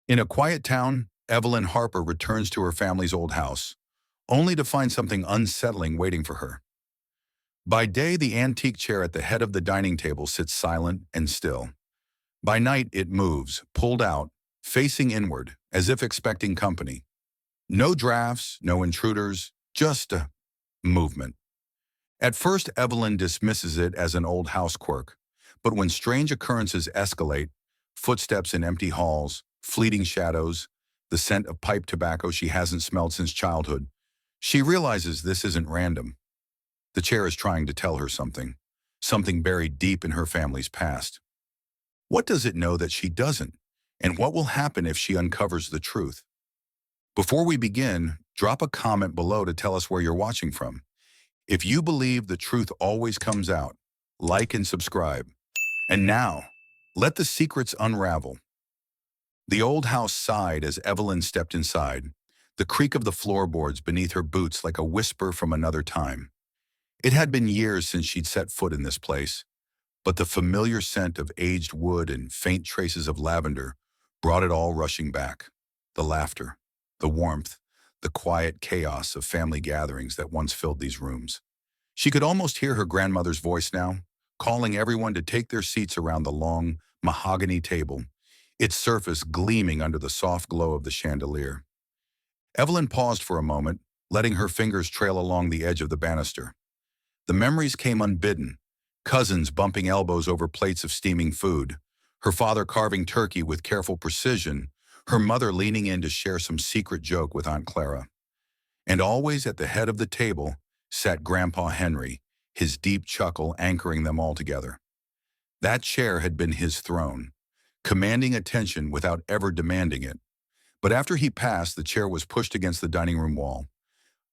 In a quiet town, Evelyn Harper returns to her family's old house, only to find something unsettling waiting for her. By day, the antique chair at the head of the dining table sits silent and still. By night, it moves, pulled out, facing inward, as if expecting company. No drafts, no intruders, just a movement. At first, Evelyn dismisses it as an old house quirk, but when strange occurrences escalate, footsteps in empty halls, fleeting shadows, the scent of pipe tobacco she hasn't smelled since childhood, she realizes this isn't random. The chair is trying to tell her something, something buried deep in her family's past. What does it know that she doesn't? And what will happen if she uncovers the truth? Before we begin, drop a comment below to tell us where you're watching from. If you believe the truth always comes out, like and subscribe. And now, let the secrets unravel. The old house sighed as Evelyn stepped inside, the creak of the floorboards beneath her boots like a whisper from another time. It had been years since she'd set foot in this place, but the familiar scent of aged wood and faint traces of lavender brought it all rushing back. The laughter, the warmth, the quiet chaos of family gatherings that once filled these rooms. She could almost hear her grandmother's voice now, calling everyone to take their seats around the long, mahogany table, its surface gleaming under the soft glow of the chandelier. Evelyn paused for a moment, letting her fingers trail along the edge of the banister. The memories came unbidden, cousins bumping elbows over plates of steaming food, her father carving turkey with careful precision, her mother leaning in to share some secret joke with Aunt Clara. And always at the head of the table sat Grandpa Henry, his deep chuckle anchoring them all together. That chair had been his throne, commanding attention without ever demanding it. But after he passed, the chair was pushed against the dining room wall,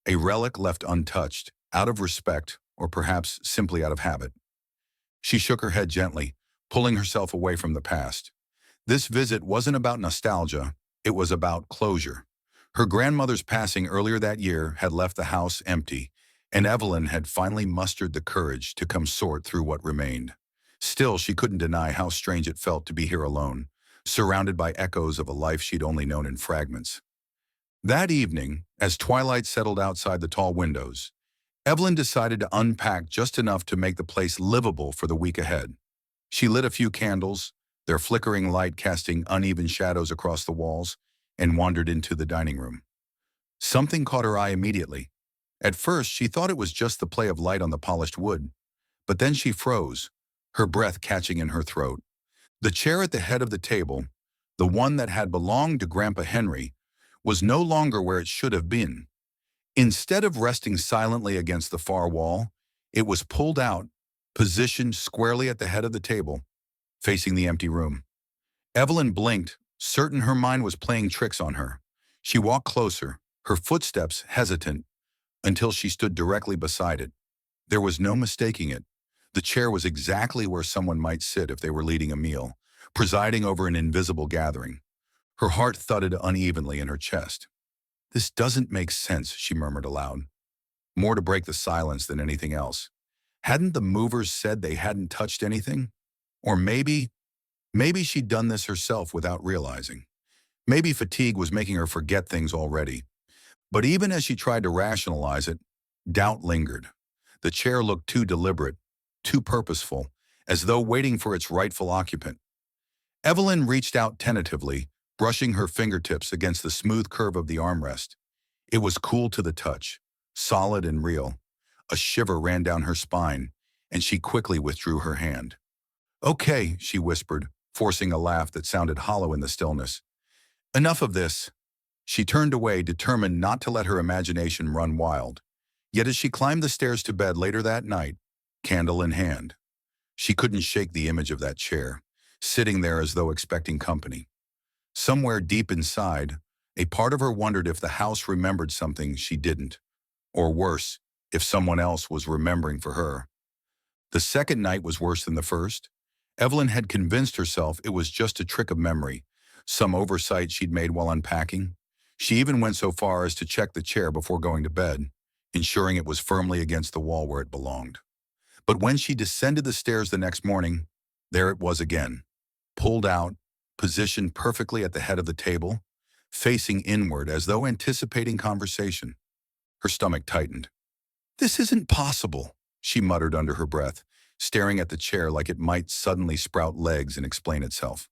a relic left untouched, out of respect, or perhaps simply out of habit. She shook her head gently, pulling herself away from the past. This visit wasn't about nostalgia, it was about closure. Her grandmother's passing earlier that year had left the house empty, and Evelyn had finally mustered the courage to come sort through what remained. Still, she couldn't deny how strange it felt to be here alone, surrounded by echoes of a life she'd only known in fragments. That evening, as twilight settled outside the tall windows, Evelyn decided to unpack just enough to make the place livable for the week ahead. She lit a few candles, their flickering light casting uneven shadows across the walls, and wandered into the dining room. Something caught her eye immediately. At first, she thought it was just the play of light on the polished wood, but then she froze, her breath catching in her throat. The chair at the head of the table, the one that had belonged to Grandpa Henry, was no longer where it should have been. Instead of resting silently against the far wall, it was pulled out, positioned squarely at the head of the table, facing the empty room. Evelyn blinked, certain her mind was playing tricks on her. She walked closer, her footsteps hesitant, until she stood directly beside it. There was no mistaking it. The chair was exactly where someone might sit if they were leading a meal, presiding over an invisible gathering. Her heart thudded unevenly in her chest. "This doesn't make sense," she murmured aloud, more to break the silence than anything else. Hadn't the movers said they hadn't touched anything? Or maybe she'd done this herself without realizing. Maybe fatigue was making her forget things already. But even as she tried to rationalize it, doubt lingered. The chair looked too deliberate, too purposeful, as though waiting for its rightful occupant. Evelyn reached out tentatively, brushing her fingertips against the smooth curve of the armrest. It was cool to the touch, solid and real. A shiver ran down her spine, and she quickly withdrew her hand. "Okay," she whispered, forcing a laugh that sounded hollow in the stillness. "Enough of this." She turned away, determined not to let her imagination run wild. Yet as she climbed the stairs to bed later that night, candle in hand, she couldn't shake the image of that chair, sitting there as though expecting company. Somewhere deep inside, a part of her wondered if the house remembered something she didn't, or worse, if someone else was remembering for her. The second night was worse than the first. Evelyn had convinced herself it was just a trick of memory, some oversight she'd made while unpacking. She even went so far as to check the chair before going to bed, ensuring it was firmly against the wall where it belonged. But when she descended the stairs the next morning, there it was again, pulled out, positioned perfectly at the head of the table, facing inward as though anticipating conversation. Her stomach tightened. "This isn't possible," she muttered under her breath, staring at the chair like it might suddenly sprout legs and explain itself.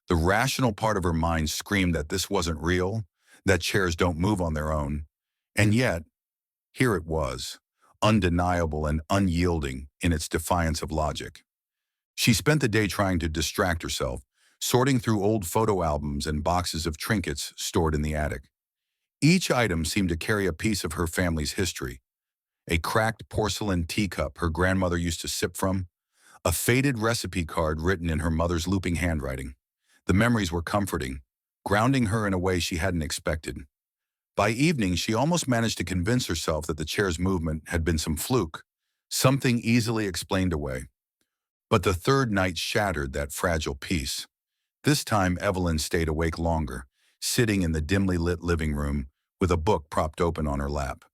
The rational part of her mind screamed that this wasn't real, that chairs don't move on their own. And yet, here it was, undeniable and unyielding in its defiance of logic. She spent the day trying to distract herself, sorting through old photo albums and boxes of trinkets stored in the attic. Each item seemed to carry a piece of her family's history. A cracked porcelain teacup her grandmother used to sip from, a faded recipe card written in her mother's looping handwriting. The memories were comforting, grounding her in a way she hadn't expected. By evening, she almost managed to convince herself that the chair's movement had been some fluke, something easily explained away. But the third night shattered that fragile peace. This time, Evelyn stayed awake longer, sitting in the dimly lit living room with a book propped open on her lap.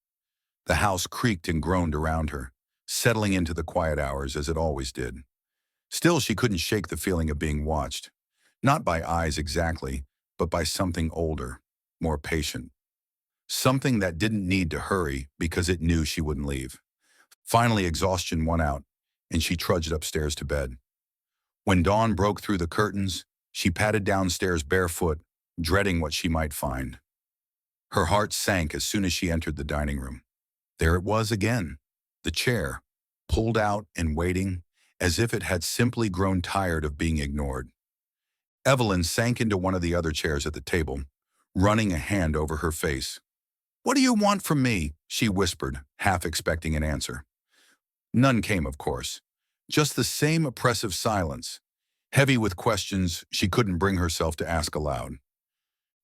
The house creaked and groaned around her, settling into the quiet hours as it always did. Still, she couldn't shake the feeling of being watched. Not by eyes exactly, but by something older, more patient. Something that didn't need to hurry because it knew she wouldn't leave. Finally, exhaustion won out, and she trudged upstairs to bed. When dawn broke through the curtains, she padded downstairs barefoot, dreading what she might find. Her heart sank as soon as she entered the dining room. There it was again, the chair, pulled out and waiting, as if it had simply grown tired of being ignored. Evelyn sank into one of the other chairs at the table, running a hand over her face. "What do you want from me?" she whispered, half expecting an answer. None came, of course. Just the same oppressive silence, heavy with questions she couldn't bring herself to ask aloud.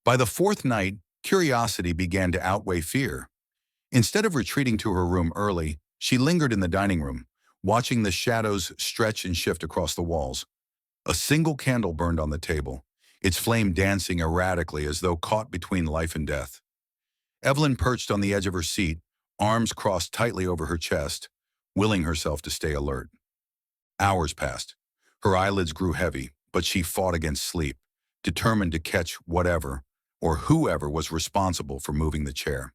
By the fourth night, curiosity began to outweigh fear. Instead of retreating to her room early, she lingered in the dining room, watching the shadows stretch and shift across the walls. A single candle burned on the table, its flame dancing erratically as though caught between life and death. Evelyn perched on the edge of her seat, arms crossed tightly over her chest, willing herself to stay alert. Hours passed. Her eyelids grew heavy, but she fought against sleep, determined to catch whatever or whoever was responsible for moving the chair.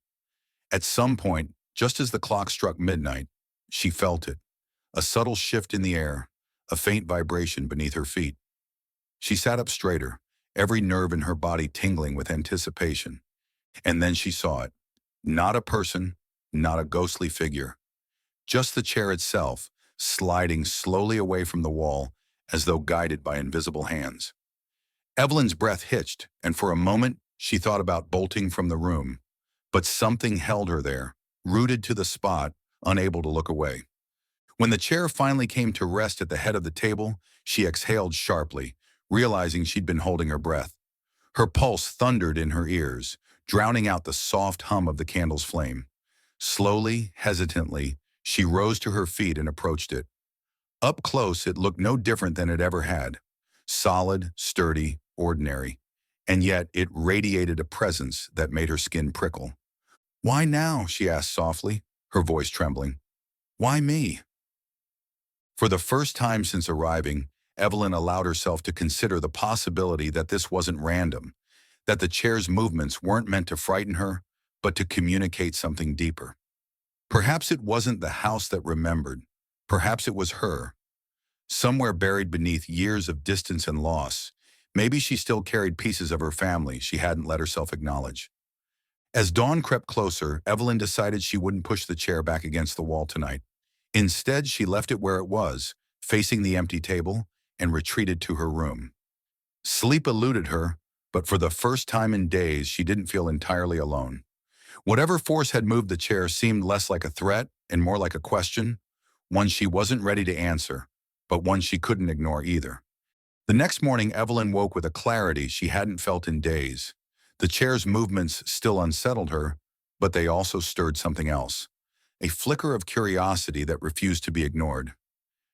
At some point, just as the clock struck midnight, she felt it, a subtle shift in the air, a faint vibration beneath her feet. She sat up straighter, every nerve in her body tingling with anticipation. And then she saw it. Not a person, not a ghostly figure. Just the chair itself, sliding slowly away from the wall as though guided by invisible hands. Evelyn's breath hitched, and for a moment she thought about bolting from the room. But something held her there, rooted to the spot, unable to look away. When the chair finally came to rest at the head of the table, she exhaled sharply, realizing she'd been holding her breath. Her pulse thundered in her ears, drowning out the soft hum of the candle's flame. Slowly, hesitantly, she rose to her feet and approached it. Up close, it looked no different than it ever had. Solid, sturdy, ordinary. And yet it radiated a presence that made her skin prickle. "Why now?" she asked softly, her voice trembling. "Why me?" For the first time since arriving, Evelyn allowed herself to consider the possibility that this wasn't random, that the chair's movements weren't meant to frighten her, but to communicate something deeper. Perhaps it wasn't the house that remembered. Perhaps it was her. Somewhere buried beneath years of distance and loss, maybe she still carried pieces of her family she hadn't let herself acknowledge. As dawn crept closer, Evelyn decided she wouldn't push the chair back against the wall tonight. Instead, she left it where it was, facing the empty table, and retreated to her room. Sleep eluded her, but for the first time in days, she didn't feel entirely alone. Whatever force had moved the chair seemed less like a threat and more like a question, one she wasn't ready to answer, but one she couldn't ignore either. The next morning, Evelyn woke with a clarity she hadn't felt in days. The chair's movements still unsettled her, but they also stirred something else, a flicker of curiosity that refused to be ignored.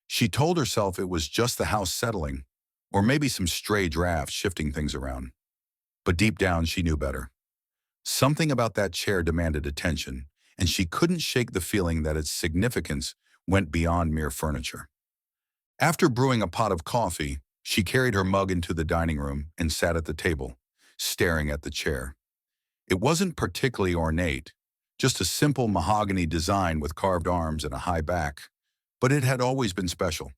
She told herself it was just the house settling, or maybe some stray drafts shifting things around. But deep down, she knew better. Something about that chair demanded attention, and she couldn't shake the feeling that its significance went beyond mere furniture. After brewing a pot of coffee, She carried her mug into the dining room and sat at the table, staring at the chair. It wasn't particularly ornate, just a simple mahogany design with carved arms and a high back, but it had always been special.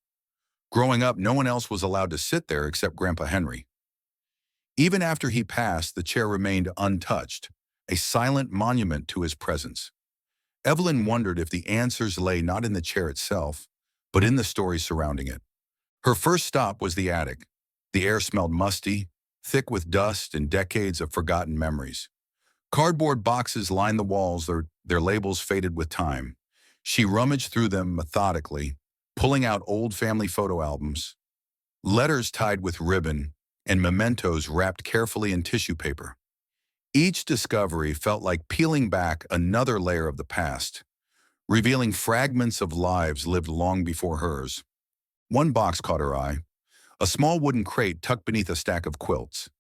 Growing up, no one else was allowed to sit there except Grandpa Henry. Even after he passed, the chair remained untouched, a silent monument to his presence. Evelyn wondered if the answers lay not in the chair itself, but in the stories surrounding it. Her first stop was the attic. The air smelled musty, thick with dust and decades of forgotten memories. Cardboard boxes lined the walls, their labels faded with time. She rummaged through them methodically, pulling out old family photo albums, letters tied with ribbon, and mementos wrapped carefully in tissue paper. Each discovery felt like peeling back another layer of the past, revealing fragments of lives lived long before hers. One box caught her eye, a small wooden crate tucked beneath a stack of quilts.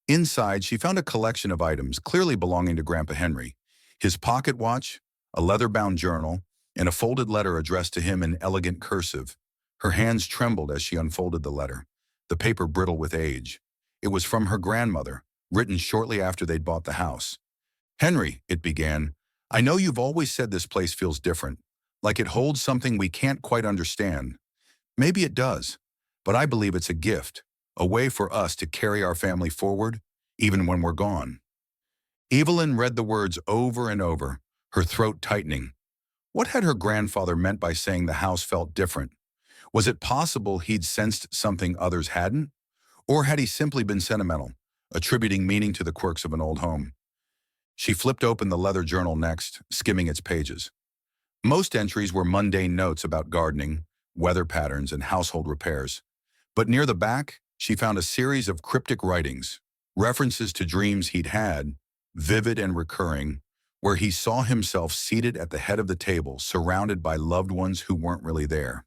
Inside, she found a collection of items clearly belonging to Grandpa Henry: his pocket watch, a leather-bound journal, and a folded letter addressed to him in elegant cursive. Her hands trembled as she unfolded the letter, the paper brittle with age. It was from her grandmother, written shortly after they'd bought the house. "Henry," it began, "I know you've always said this place feels different, like it holds something we can't quite understand. Maybe it does, but I believe it's a gift, a way for us to carry our family forward, even when we're gone." Evelyn read the words over and over, her throat tightening. What had her grandfather meant by saying the house felt different? Was it possible he'd sensed something others hadn't? Or had he simply been sentimental, attributing meaning to the quirks of an old home? She flipped open the leather journal next, skimming its pages. Most entries were mundane notes about gardening, weather patterns, and household repairs. But near the back, she found a series of cryptic writings, references to dreams he'd had, vivid and recurring, where he saw himself seated at the head of the table, surrounded by loved ones who weren't really there.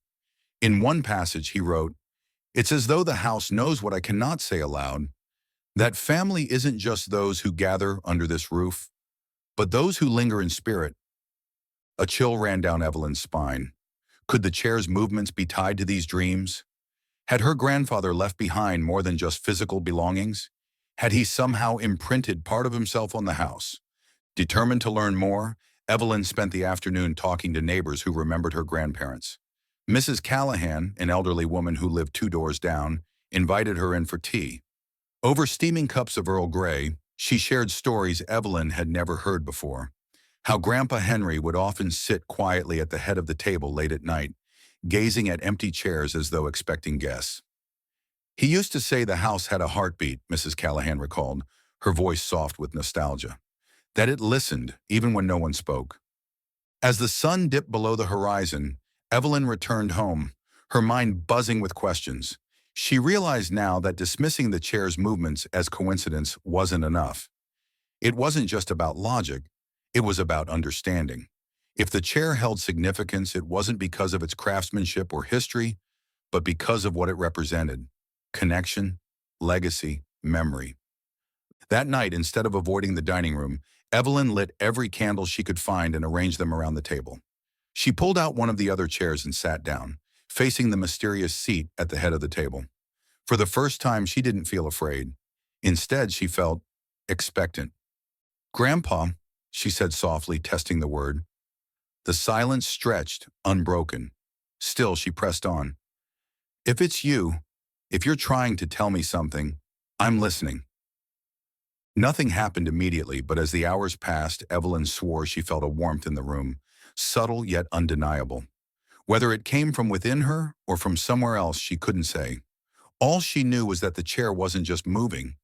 In one passage, he wrote, "It's as though the house knows what I cannot say aloud, that family isn't just those who gather under this roof, but those who linger in spirit." A chill ran down Evelyn's spine. Could the chair's movements be tied to these dreams? Had her grandfather left behind more than just physical belongings? Had he somehow imprinted part of himself on the house? Determined to learn more, Evelyn spent the afternoon talking to neighbors who remembered her grandparents. Mrs. Callahan, an elderly woman who lived 2 doors down, invited her in for tea. Over steaming cups of Earl Grey, she shared stories Evelyn had never heard before. How Grandpa Henry would often sit quietly at the head of the table late at night, gazing at empty chairs as though expecting guests. "He used to say the house had a heartbeat," Mrs. Callahan recalled, her voice soft with nostalgia. "That it listened, even when no one spoke." As the sun dipped below the horizon, Evelyn returned home, her mind buzzing with questions. She realized now that dismissing the chair's movements as coincidence wasn't enough. It wasn't just about logic, it was about understanding. If the chair held significance, it wasn't because of its craftsmanship or history, but because of what it represented: connection, legacy, memory. That night, instead of avoiding the dining room, Evelyn lit every candle she could find and arranged them around the table. She pulled out one of the other chairs and sat down, facing the mysterious seat at the head of the table. For the first time, she didn't feel afraid. Instead, she felt expectant. "Grandpa," she said softly, testing the word. The silence stretched, unbroken. Still, she pressed on. "If it's you, if you're trying to tell me something, I'm listening." Nothing happened immediately, but as the hours passed, Evelyn swore she felt a warmth in the room, subtle yet undeniable. Whether it came from within her or from somewhere else, she couldn't say. All she knew was that the chair wasn't just moving.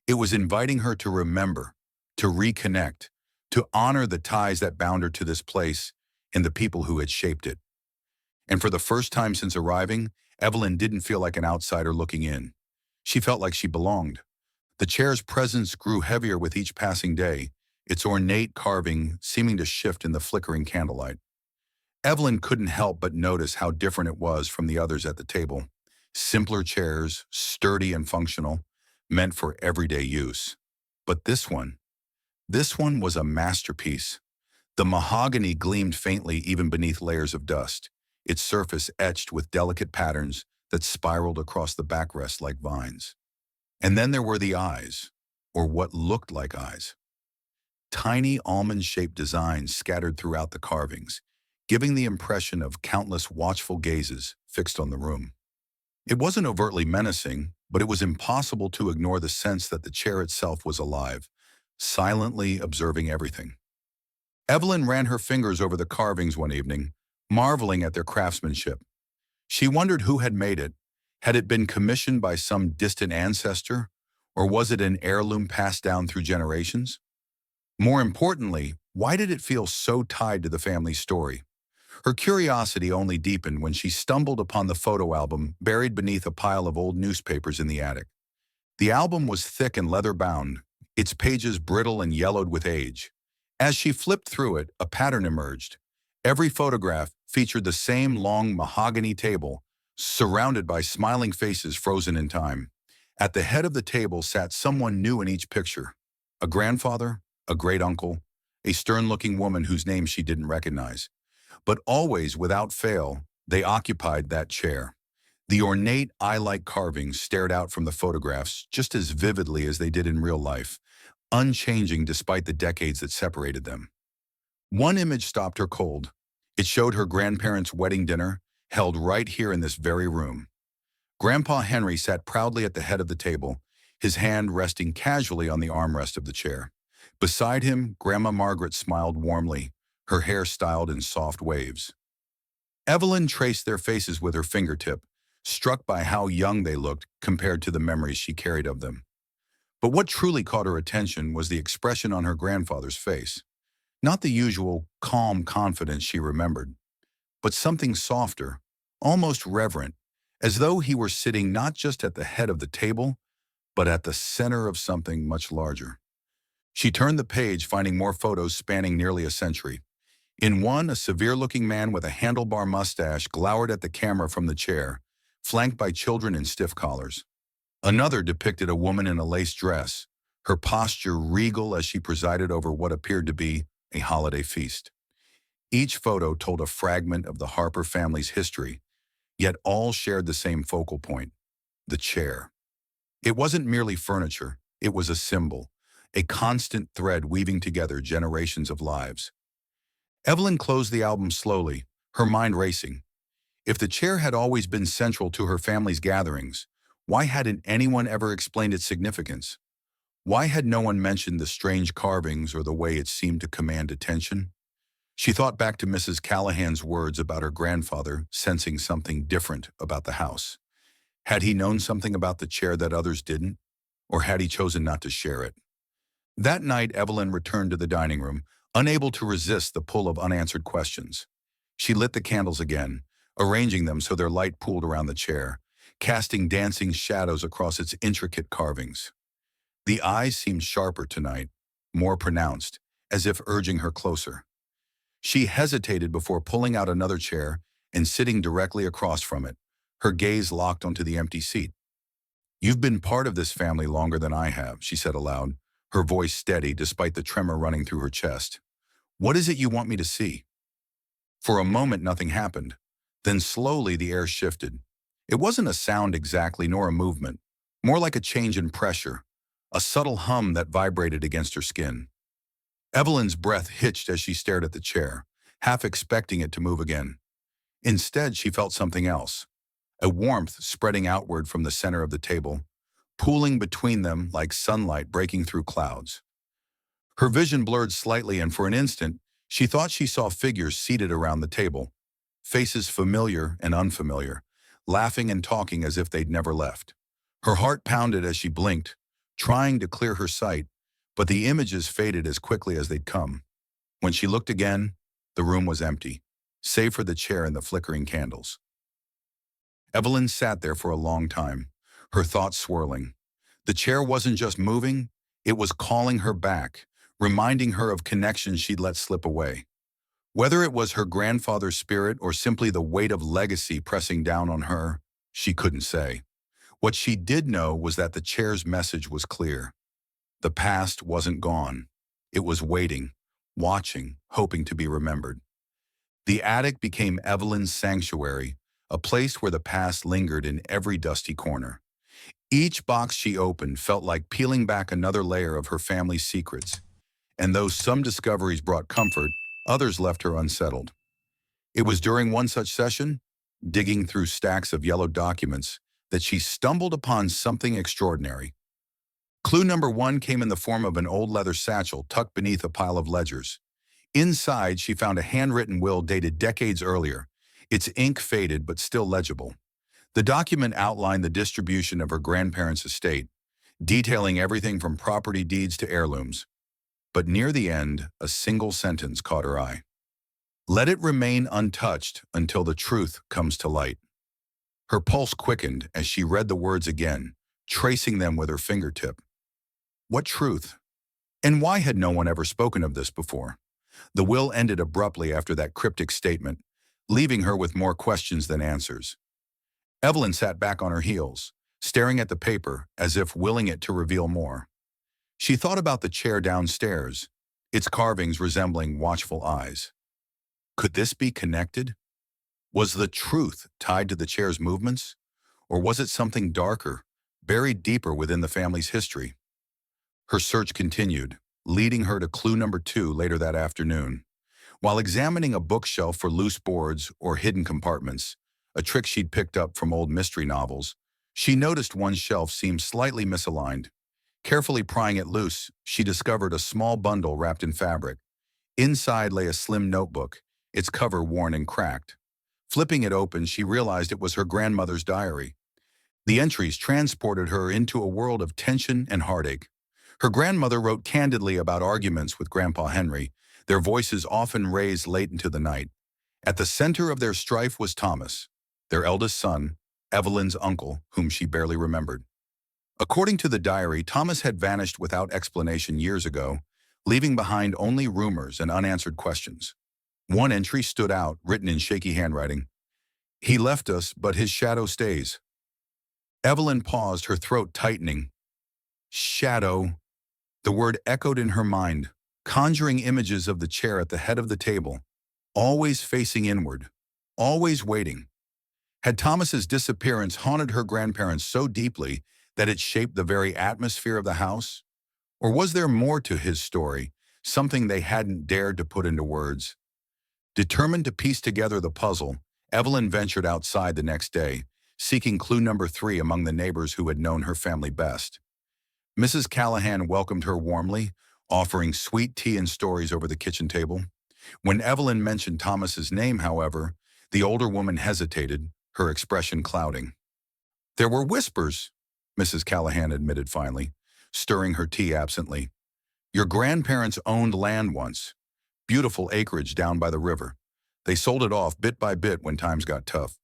It was inviting her to remember, to reconnect, to honor the ties that bound her to this place and the people who had shaped it. And for the first time since arriving, Evelyn didn't feel like an outsider looking in. She felt like she belonged. The chair's presence grew heavier with each passing day, its ornate carving seeming to shift in the flickering candlelight. Evelyn couldn't help but notice how different it was from the others at the table. Simpler chairs, sturdy and functional, meant for everyday use. But this one was a masterpiece. The mahogany gleamed faintly even beneath layers of dust, its surface etched with delicate patterns that spiraled across the backrest like vines. And then there were the eyes, or what looked like eyes. Tiny almond-shaped designs scattered throughout the carvings, giving the impression of countless watchful gazes fixed on the room. It wasn't overtly menacing, but it was impossible to ignore the sense that the chair itself was alive, silently observing everything. Evelyn ran her fingers over the carvings one evening, marveling at their craftsmanship. She wondered who had made it. Had it been commissioned by some distant ancestor, or was it an heirloom passed down through generations? More importantly, why did it feel so tied to the family story? Her curiosity only deepened when she stumbled upon the photo album buried beneath a pile of old newspapers in the attic. The album was thick and leather-bound, its pages brittle and yellowed with age. As she flipped through it, a pattern emerged. Every photograph featured the same long mahogany table, surrounded by smiling faces frozen in time. At the head of the table sat someone new in each picture. A grandfather, a great-uncle, a stern-looking woman whose name she didn't recognize. But always, without fail, they occupied that chair. The ornate eye-like carvings stared out from the photographs just as vividly as they did in real life, unchanging despite the decades that separated them. One image stopped her cold. It showed her grandparents' wedding dinner, held right here in this very room. Grandpa Henry sat proudly at the head of the table, his hand resting casually on the armrest of the chair. Beside him, Grandma Margaret smiled warmly, her hair styled in soft waves. Evelyn traced their faces with her fingertip, struck by how young they looked compared to the memories she carried of them. But what truly caught her attention was the expression on her grandfather's face. Not the usual calm confidence she remembered, but something softer, almost reverent, as though he were sitting not just at the head of the table, but at the center of something much larger. She turned the page, finding more photos spanning nearly a century. In one, a severe-looking man with a handlebar mustache glowered at the camera from the chair, flanked by children in stiff collars. Another depicted a woman in a lace dress, her posture regal as she presided over what appeared to be a holiday feast. Each photo told a fragment of the Harper family's history, yet all shared the same focal point: the chair. It wasn't merely furniture, it was a symbol, a constant thread weaving together generations of lives. Evelyn closed the album slowly, her mind racing. If the chair had always been central to her family's gatherings, why hadn't anyone ever explained its significance? Why had no one mentioned the strange carvings or the way it seemed to command attention? She thought back to Mrs. Callahan's words about her grandfather sensing something different about the house. Had he known something about the chair that others didn't? Or had he chosen not to share it? That night, Evelyn returned to the dining room, unable to resist the pull of unanswered questions. She lit the candles again, arranging them so their light pooled around the chair, casting dancing shadows across its intricate carvings. The eyes seemed sharper tonight, more pronounced, as if urging her closer. She hesitated before pulling out another chair and sitting directly across from it, her gaze locked onto the empty seat. "You've been part of this family longer than I have," she said aloud, her voice steady despite the tremor running through her chest. "What is it you want me to see?" For a moment, nothing happened. Then slowly the air shifted. It wasn't a sound exactly, nor a movement, more like a change in pressure, a subtle hum that vibrated against her skin. Evelyn's breath hitched as she stared at the chair, half expecting it to move again. Instead, she felt something else, a warmth spreading outward from the center of the table, pooling between them like sunlight breaking through clouds. Her vision blurred slightly, and for an instant, she thought she saw figures seated around the table, faces familiar and unfamiliar, laughing and talking as if they'd never left. Her heart pounded as she blinked, trying to clear her sight, but the images faded as quickly as they'd come. When she looked again, the room was empty, save for the chair and the flickering candles. Evelyn sat there for a long time, her thoughts swirling. The chair wasn't just moving, it was calling her back, reminding her of connections she'd let slip away. Whether it was her grandfather's spirit or simply the weight of legacy pressing down on her, she couldn't say. What she did know was that the chair's message was clear. The past wasn't gone. It was waiting, watching, hoping to be remembered. The attic became Evelyn's sanctuary, a place where the past lingered in every dusty corner. Each box she opened felt like peeling back another layer of her family's secrets, and though some discoveries brought comfort, others left her unsettled. It was during one such session, digging through stacks of yellow documents, that she stumbled upon something extraordinary. Clue number one came in the form of an old leather satchel tucked beneath a pile of ledgers. Inside, she found a handwritten will dated decades earlier, its ink faded but still legible. The document outlined the distribution of her grandparents' estate, detailing everything from property deeds to heirlooms. But near the end, a single sentence caught her eye. Let it remain untouched until the truth comes to light. Her pulse quickened as she read the words again, tracing them with her fingertip. What truth? And why had no one ever spoken of this before? The will ended abruptly after that cryptic statement, leaving her with more questions than answers. Evelyn sat back on her heels, staring at the paper as if willing it to reveal more. She thought about the chair downstairs, its carvings resembling watchful eyes. Could this be connected? Was the truth tied to the chair's movements? Or was it something darker, buried deeper within the family's history? Her search continued, leading her to clue number two later that afternoon. While examining a bookshelf for loose boards or hidden compartments, a trick she'd picked up from old mystery novels, she noticed one shelf seemed slightly misaligned. Carefully prying it loose, she discovered a small bundle wrapped in fabric. Inside lay a slim notebook, its cover worn and cracked. Flipping it open, she realized it was her grandmother's diary. The entries transported her into a world of tension and heartache. Her grandmother wrote candidly about arguments with Grandpa Henry, their voices often raised late into the night. At the center of their strife was Thomas, their eldest son, Evelyn's uncle, whom she barely remembered. According to the diary, Thomas had vanished without explanation years ago, leaving behind only rumors and unanswered questions. One entry stood out, written in shaky handwriting. He left us, but his shadow stays. Evelyn paused, her throat tightening. Shadow. The word echoed in her mind, conjuring images of the chair at the head of the table, always facing inward, always waiting. Had Thomas's disappearance haunted her grandparents so deeply that it shaped the very atmosphere of the house? Or was there more to his story, something they hadn't dared to put into words? Determined to piece together the puzzle, Evelyn ventured outside the next day, seeking clue number three among the neighbors who had known her family best. Mrs. Callahan welcomed her warmly, offering sweet tea and stories over the kitchen table. When Evelyn mentioned Thomas's name, however, the older woman hesitated, her expression clouding. There were whispers, Mrs. Callahan admitted finally, stirring her tea absently. Your grandparents owned land once, beautiful acreage down by the river. They sold it off bit by bit when times got tough.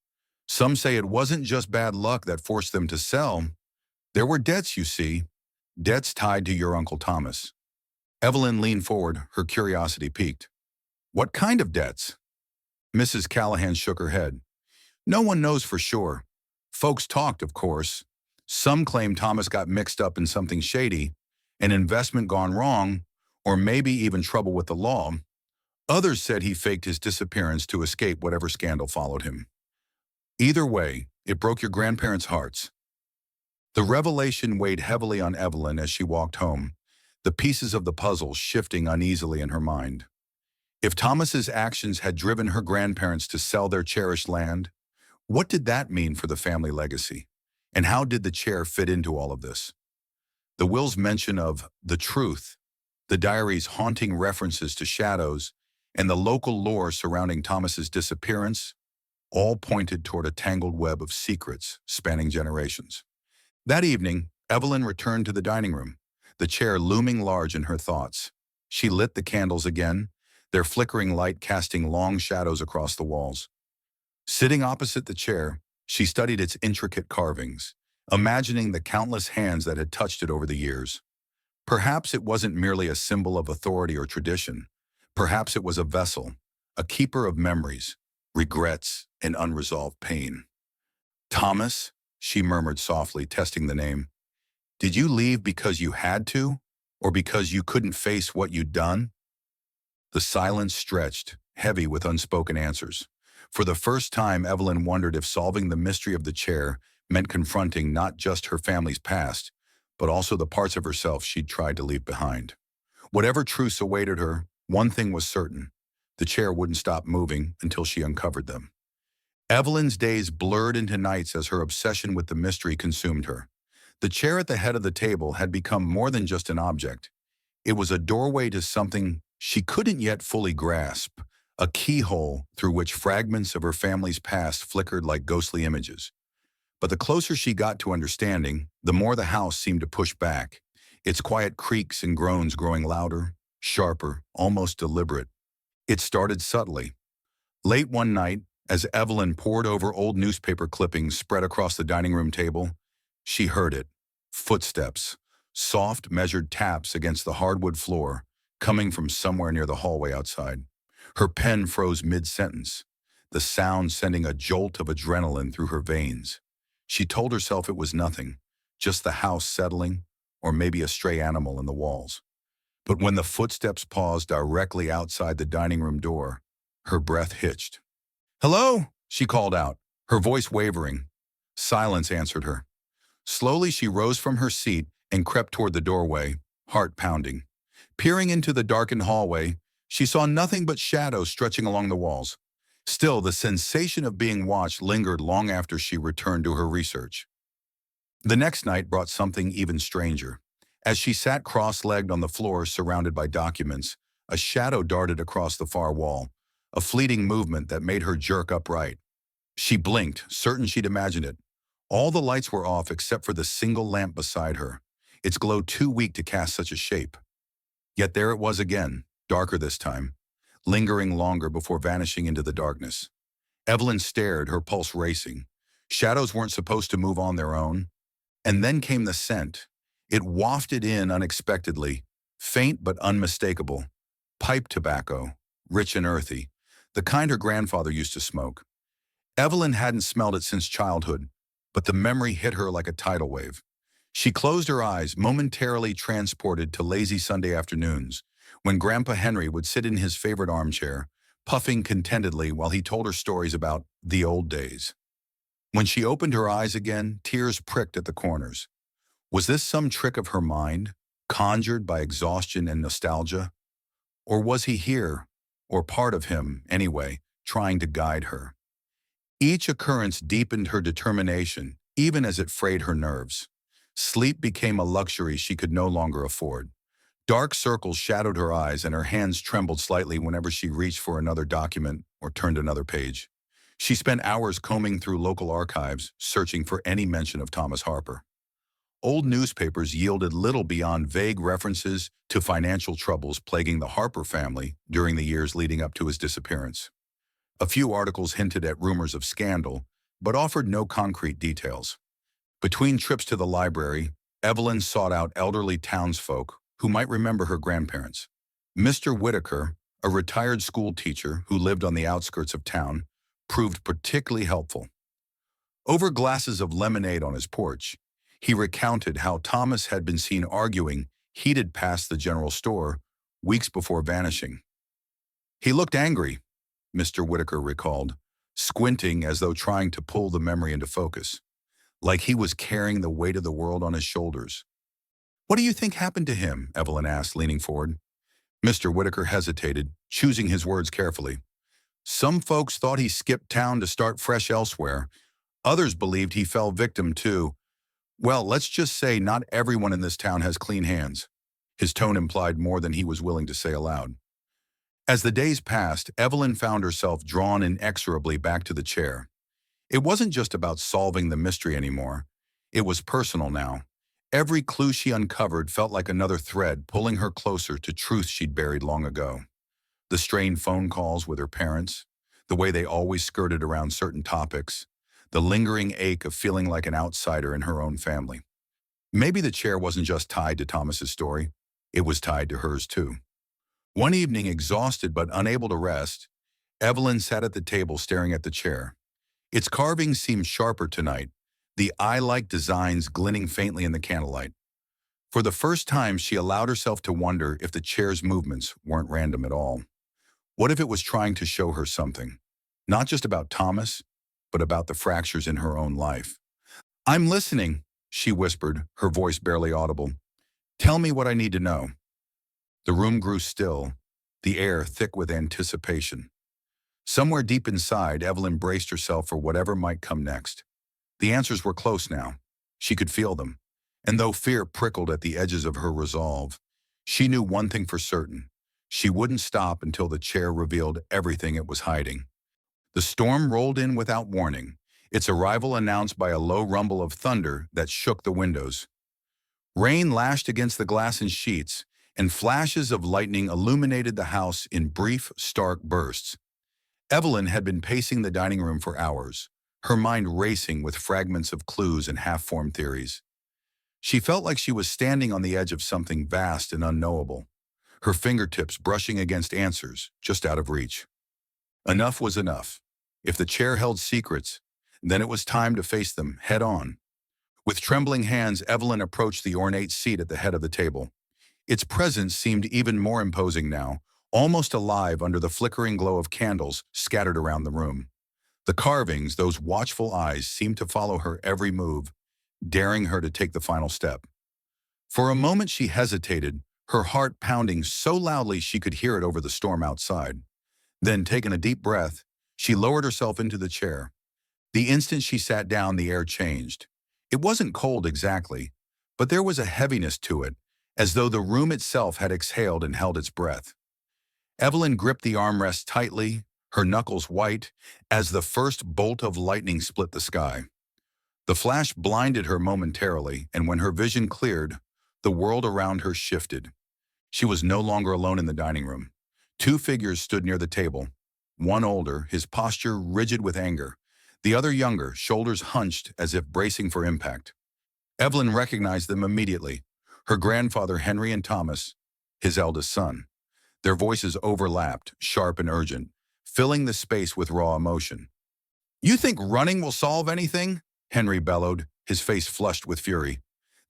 Some say it wasn't just bad luck that forced them to sell. There were debts, you see, debts tied to your Uncle Thomas. Evelyn leaned forward, her curiosity piqued. What kind of debts? Mrs. Callahan shook her head. No one knows for sure. Folks talked, of course. Some claim Thomas got mixed up in something shady, an investment gone wrong, or maybe even trouble with the law. Others said he faked his disappearance to escape whatever scandal followed him. Either way, it broke your grandparents' hearts. The revelation weighed heavily on Evelyn as she walked home, the pieces of the puzzle shifting uneasily in her mind. If Thomas's actions had driven her grandparents to sell their cherished land, what did that mean for the family legacy? And how did the chair fit into all of this? The will's mention of the truth, the diary's haunting references to shadows, and the local lore surrounding Thomas's disappearance all pointed toward a tangled web of secrets spanning generations. That evening, Evelyn returned to the dining room, the chair looming large in her thoughts. She lit the candles again, their flickering light casting long shadows across the walls. Sitting opposite the chair, she studied its intricate carvings, imagining the countless hands that had touched it over the years. Perhaps it wasn't merely a symbol of authority or tradition. Perhaps it was a vessel, a keeper of memories, regrets, and unresolved pain. Thomas, she murmured softly, testing the name. Did you leave because you had to, or because you couldn't face what you'd done? The silence stretched, heavy with unspoken answers. For the first time, Evelyn wondered if solving the mystery of the chair meant confronting not just her family's past, but also the parts of herself she'd tried to leave behind. Whatever truths awaited her, one thing was certain. The chair wouldn't stop moving until she uncovered them. Evelyn's days blurred into nights as her obsession with the mystery consumed her. The chair at the head of the table had become more than just an object. It was a doorway to something she couldn't yet fully grasp, a keyhole through which fragments of her family's past flickered like ghostly images. But the closer she got to understanding, the more the house seemed to push back, its quiet creaks and groans growing louder, sharper, almost deliberate. It started subtly. Late one night, as Evelyn pored over old newspaper clippings spread across the dining room table, she heard it. Footsteps, soft, measured taps against the hardwood floor, coming from somewhere near the hallway outside. Her pen froze mid-sentence, the sound sending a jolt of adrenaline through her veins. She told herself it was nothing, just the house settling, or maybe a stray animal in the walls. But when the footsteps paused directly outside the dining room door, her breath hitched. "Hello?" she called out, her voice wavering. Silence answered her. Slowly she rose from her seat and crept toward the doorway, heart pounding. Peering into the darkened hallway, she saw nothing but shadows stretching along the walls. Still, the sensation of being watched lingered long after she returned to her research. The next night brought something even stranger. As she sat cross-legged on the floor surrounded by documents, a shadow darted across the far wall, a fleeting movement that made her jerk upright. She blinked, certain she'd imagined it. All the lights were off except for the single lamp beside her, its glow too weak to cast such a shape. Yet there it was again, darker this time, lingering longer before vanishing into the darkness. Evelyn stared, her pulse racing. Shadows weren't supposed to move on their own. And then came the scent. It wafted in unexpectedly, faint but unmistakable. Pipe tobacco, rich and earthy, the kind her grandfather used to smoke. Evelyn hadn't smelled it since childhood, but the memory hit her like a tidal wave. She closed her eyes, momentarily transported to lazy Sunday afternoons, when Grandpa Henry would sit in his favorite armchair, puffing contentedly while he told her stories about the old days. When she opened her eyes again, tears pricked at the corners. Was this some trick of her mind, conjured by exhaustion and nostalgia? Or was he here, or part of him, anyway, trying to guide her? Each occurrence deepened her determination, even as it frayed her nerves. Sleep became a luxury she could no longer afford. Dark circles shadowed her eyes and her hands trembled slightly whenever she reached for another document or turned another page. She spent hours combing through local archives, searching for any mention of Thomas Harper. Old newspapers yielded little beyond vague references to financial troubles plaguing the Harper family during the years leading up to his disappearance. A few articles hinted at rumors of scandal, but offered no concrete details. Between trips to the library, Evelyn sought out elderly townsfolk who might remember her grandparents. Mr. Whitaker, a retired school teacher who lived on the outskirts of town, proved particularly helpful. Over glasses of lemonade on his porch, he recounted how Thomas had been seen arguing heated past the general store weeks before vanishing. "He looked angry," Mr. Whitaker recalled, squinting as though trying to pull the memory into focus, like he was carrying the weight of the world on his shoulders. "What do you think happened to him?" Evelyn asked, leaning forward. Mr. Whitaker hesitated, choosing his words carefully. "Some folks thought he skipped town to start fresh elsewhere. Others believed he fell victim to, well, let's just say not everyone in this town has clean hands." His tone implied more than he was willing to say aloud. As the days passed, Evelyn found herself drawn inexorably back to the chair. It wasn't just about solving the mystery anymore. It was personal now. Every clue she uncovered felt like another thread pulling her closer to truths she'd buried long ago. The strained phone calls with her parents, the way they always skirted around certain topics, the lingering ache of feeling like an outsider in her own family. Maybe the chair wasn't just tied to Thomas's story, it was tied to hers too. One evening, exhausted but unable to rest, Evelyn sat at the table staring at the chair. Its carvings seemed sharper tonight, the eye-like designs glinting faintly in the candlelight. For the first time, she allowed herself to wonder if the chair's movements weren't random at all. What if it was trying to show her something? Not just about Thomas, but about the fractures in her own life. "I'm listening," she whispered, her voice barely audible. "Tell me what I need to know." The room grew still, the air thick with anticipation. Somewhere deep inside, Evelyn braced herself for whatever might come next. The answers were close now. She could feel them. And though fear prickled at the edges of her resolve, she knew one thing for certain. She wouldn't stop until the chair revealed everything it was hiding. The storm rolled in without warning, its arrival announced by a low rumble of thunder that shook the windows. Rain lashed against the glass and sheets, and flashes of lightning illuminated the house in brief, stark bursts. Evelyn had been pacing the dining room for hours, her mind racing with fragments of clues and half-formed theories. She felt like she was standing on the edge of something vast and unknowable, her fingertips brushing against answers just out of reach. Enough was enough. If the chair held secrets, then it was time to face them head on. With trembling hands, Evelyn approached the ornate seat at the head of the table. Its presence seemed even more imposing now, almost alive under the flickering glow of candles scattered around the room. The carvings, those watchful eyes, seemed to follow her every move, daring her to take the final step. For a moment she hesitated, her heart pounding so loudly she could hear it over the storm outside. Then, taking a deep breath, she lowered herself into the chair. The instant she sat down, the air changed. It wasn't cold exactly, but there was a heaviness to it, as though the room itself had exhaled and held its breath. Evelyn gripped the armrest tightly, her knuckles white, as the first bolt of lightning split the sky. The flash blinded her momentarily, and when her vision cleared, the world around her shifted. She was no longer alone in the dining room. Two figures stood near the table, one older, his posture rigid with anger, the other younger, shoulders hunched as if bracing for impact. Evelyn recognized them immediately, her grandfather Henry and Thomas, his eldest son. Their voices overlapped, sharp and urgent, filling the space with raw emotion. "You think running will solve anything?" Henry bellowed, his face flushed with fury.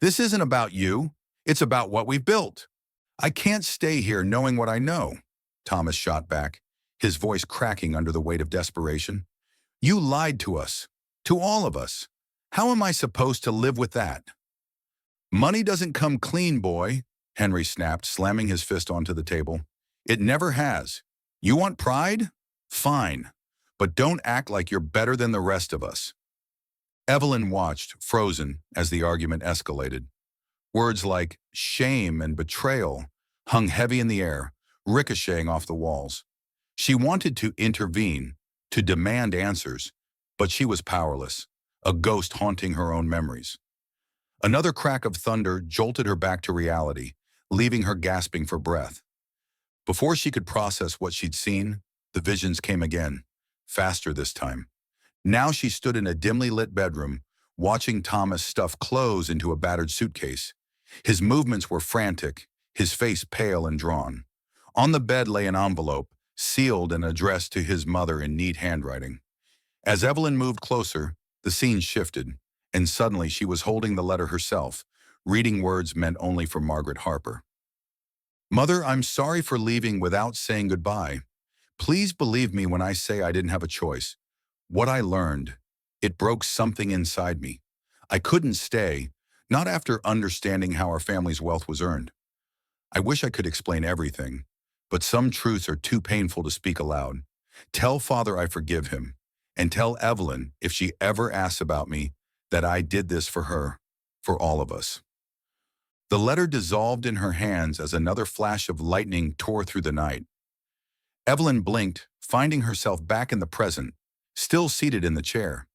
"This isn't about you. It's about what we've built." "I can't stay here knowing what I know," Thomas shot back, his voice cracking under the weight of desperation. "You lied to us, to all of us. How am I supposed to live with that?" "Money doesn't come clean, boy," Henry snapped, slamming his fist onto the table. "It never has. You want pride? Fine. But don't act like you're better than the rest of us." Evelyn watched, frozen, as the argument escalated. Words like shame and betrayal hung heavy in the air, ricocheting off the walls. She wanted to intervene, to demand answers, but she was powerless, a ghost haunting her own memories. Another crack of thunder jolted her back to reality, leaving her gasping for breath. Before she could process what she'd seen, the visions came again, faster this time. Now she stood in a dimly lit bedroom, watching Thomas stuff clothes into a battered suitcase. His movements were frantic, his face pale and drawn. On the bed lay an envelope, sealed and addressed to his mother in neat handwriting. As Evelyn moved closer, the scene shifted, and suddenly she was holding the letter herself, reading words meant only for Margaret Harper. "Mother, I'm sorry for leaving without saying goodbye. Please believe me when I say I didn't have a choice. What I learned, it broke something inside me. I couldn't stay, not after understanding how our family's wealth was earned. I wish I could explain everything, but some truths are too painful to speak aloud. Tell Father I forgive him, and tell Evelyn, if she ever asks about me, that I did this for her, for all of us." The letter dissolved in her hands as another flash of lightning tore through the night. Evelyn blinked, finding herself back in the present, still seated in the chair.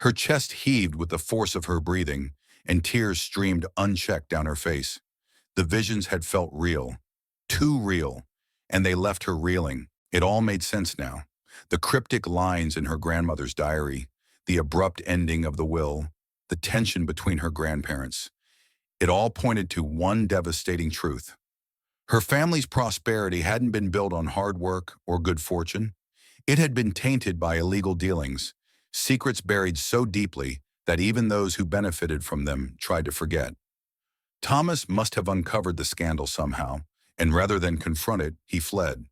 Her chest heaved with the force of her breathing, and tears streamed unchecked down her face. The visions had felt real, too real, and they left her reeling. It all made sense now. The cryptic lines in her grandmother's diary, the abrupt ending of the will, the tension between her grandparents. It all pointed to one devastating truth. Her family's prosperity hadn't been built on hard work or good fortune. It had been tainted by illegal dealings, secrets buried so deeply that even those who benefited from them tried to forget. Thomas must have uncovered the scandal somehow, and rather than confront it, he fled,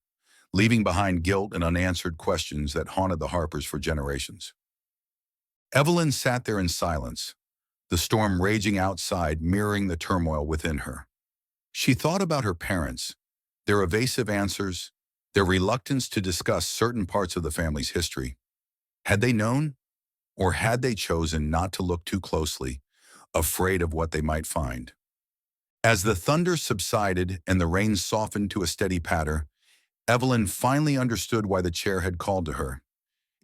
leaving behind guilt and unanswered questions that haunted the Harpers for generations. Evelyn sat there in silence, the storm raging outside mirroring the turmoil within her. She thought about her parents, their evasive answers, their reluctance to discuss certain parts of the family's history. Had they known, or had they chosen not to look too closely, afraid of what they might find? As the thunder subsided and the rain softened to a steady patter, Evelyn finally understood why the chair had called to her.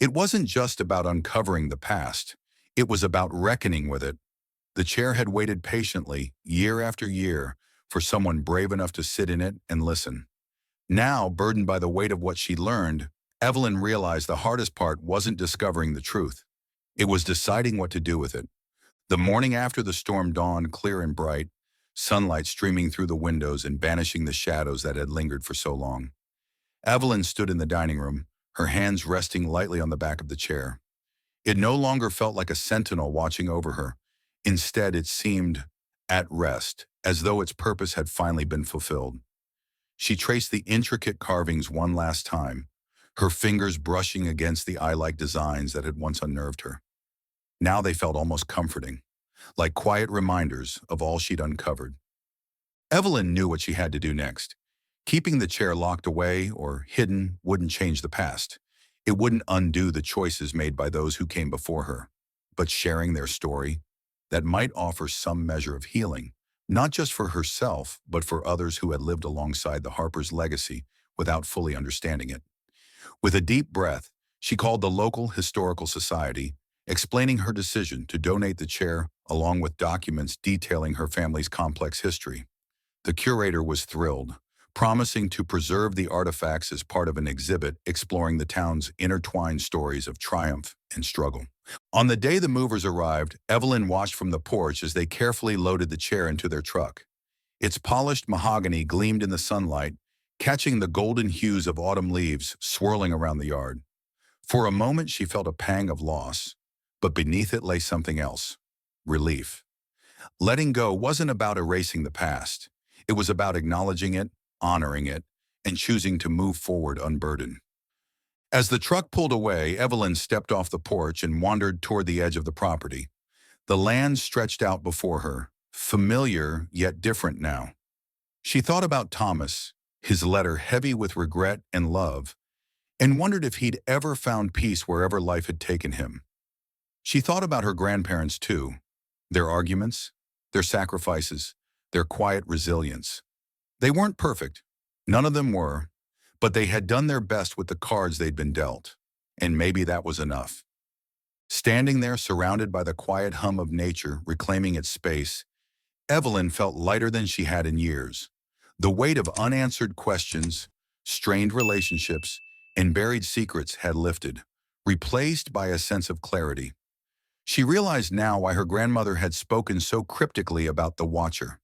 It wasn't just about uncovering the past. It was about reckoning with it. The chair had waited patiently, year after year, for someone brave enough to sit in it and listen. Now, burdened by the weight of what she learned, Evelyn realized the hardest part wasn't discovering the truth. It was deciding what to do with it. The morning after the storm dawned clear and bright, sunlight streaming through the windows and banishing the shadows that had lingered for so long. Evelyn stood in the dining room, her hands resting lightly on the back of the chair. It no longer felt like a sentinel watching over her. Instead, it seemed at rest, as though its purpose had finally been fulfilled. She traced the intricate carvings one last time, her fingers brushing against the eye-like designs that had once unnerved her. Now they felt almost comforting, like quiet reminders of all she'd uncovered. Evelyn knew what she had to do next. Keeping the chair locked away or hidden wouldn't change the past. It wouldn't undo the choices made by those who came before her. But sharing their story, that might offer some measure of healing, not just for herself, but for others who had lived alongside the Harper's legacy without fully understanding it. With a deep breath, she called the local historical society, explaining her decision to donate the chair along with documents detailing her family's complex history. The curator was thrilled, promising to preserve the artifacts as part of an exhibit exploring the town's intertwined stories of triumph and struggle. On the day the movers arrived, Evelyn watched from the porch as they carefully loaded the chair into their truck. Its polished mahogany gleamed in the sunlight, catching the golden hues of autumn leaves swirling around the yard. For a moment, she felt a pang of loss, but beneath it lay something else: relief. Letting go wasn't about erasing the past. It was about acknowledging it, honoring it, and choosing to move forward unburdened. As the truck pulled away, Evelyn stepped off the porch and wandered toward the edge of the property. The land stretched out before her, familiar yet different now. She thought about Thomas, his letter heavy with regret and love, and wondered if he'd ever found peace wherever life had taken him. She thought about her grandparents too, their arguments, their sacrifices, their quiet resilience. They weren't perfect, none of them were, but they had done their best with the cards they'd been dealt, and maybe that was enough. Standing there surrounded by the quiet hum of nature reclaiming its space, Evelyn felt lighter than she had in years. The weight of unanswered questions, strained relationships, and buried secrets had lifted, replaced by a sense of clarity. She realized now why her grandmother had spoken so cryptically about the Watcher.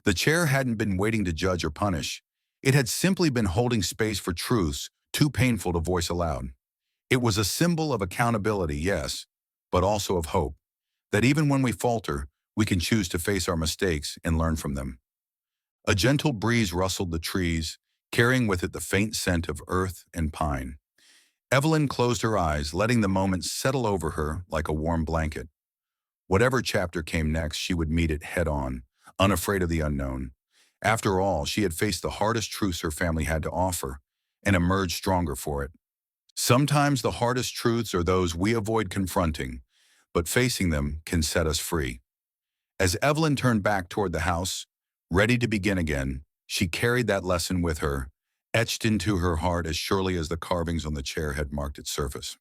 The chair hadn't been waiting to judge or punish. It had simply been holding space for truths too painful to voice aloud. It was a symbol of accountability, yes, but also of hope, that even when we falter, we can choose to face our mistakes and learn from them. A gentle breeze rustled the trees, carrying with it the faint scent of earth and pine. Evelyn closed her eyes, letting the moment settle over her like a warm blanket. Whatever chapter came next, she would meet it head-on, unafraid of the unknown. After all, she had faced the hardest truths her family had to offer and emerged stronger for it. Sometimes the hardest truths are those we avoid confronting, but facing them can set us free. As Evelyn turned back toward the house, ready to begin again, she carried that lesson with her, etched into her heart as surely as the carvings on the chair had marked its surface.